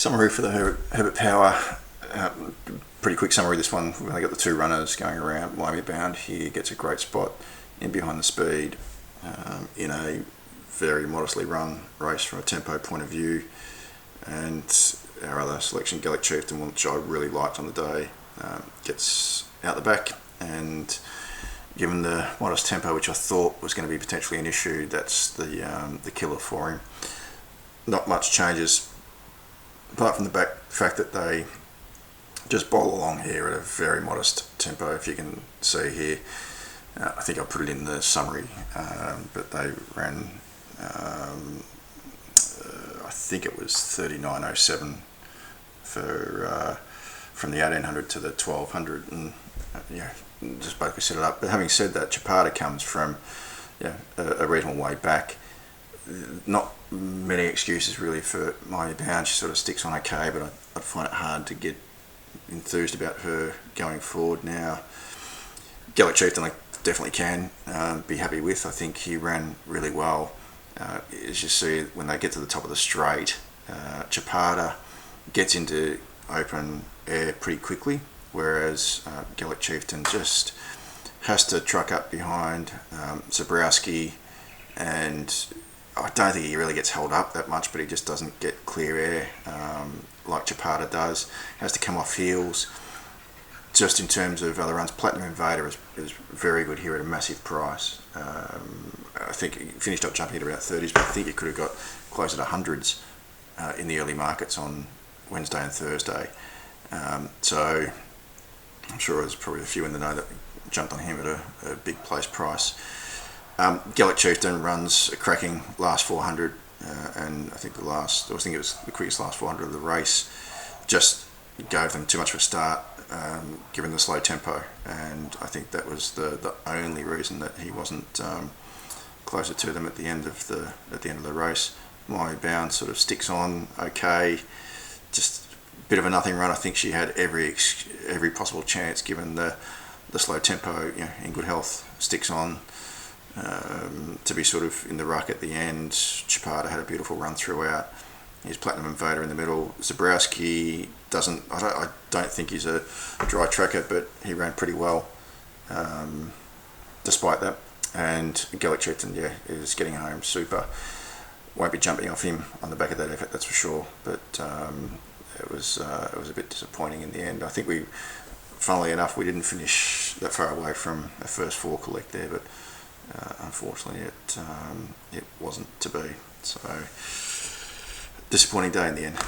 Summary for the Herbert Power. Pretty quick summary. This one, we've only got the two runners going around. Miami Bound here gets a great spot in behind the speed in a very modestly run race from a tempo point of view. And our other selection, Gallic Chieftain, which I really liked on the day, gets out the back, and given the modest tempo, which I thought was going to be potentially an issue, that's the killer for him. Not much changes apart from the fact that they just bowl along here at a very modest tempo. If you can see here, I think I put it in the summary, but they ran I think it was 39.07 for from the 1800 to the 1200, and just basically set it up. But having said that, Chapata comes from a reasonable way back. Not many excuses really for Miami Bound. She sort of sticks on okay, but I'd find it hard to get enthused about her going forward now. Gallic Chieftain I definitely can be happy with. I think he ran really well. As you see, when they get to the top of the straight, Chapata gets into open air pretty quickly, whereas Gallic Chieftain just has to truck up behind Zabrowski, and I don't think he really gets held up that much, but he just doesn't get clear air like Chapata does. Has to come off heels. Just in terms of other runs, Platinum Invader is very good here at a massive price. I think he finished up jumping at about 30s, but I think he could have got closer to hundreds in the early markets on Wednesday and Thursday. So I'm sure there's probably a few in the know that jumped on him at a big place price. Gallic Chieftain runs a cracking last 400, and I think it was the quickest last 400 of the race. Just gave them too much of a start, given the slow tempo, and I think that was the only reason that he wasn't closer to them at the end of the race. Miami Bound sort of sticks on okay, just a bit of a nothing run. I think she had every possible chance given the slow tempo. In good health, sticks on to be sort of in the ruck at the end. Chapata had a beautiful run throughout. He's Platinum Invader in the middle. Zabrowski I don't think he's a dry tracker, but he ran pretty well despite that. And Gallic Chieftain, is getting home super. Won't be jumping off him on the back of that effort, that's for sure. But it was a bit disappointing in the end. I think funnily enough, we didn't finish that far away from a first four collect there, but unfortunately it wasn't to be. So disappointing day in the end.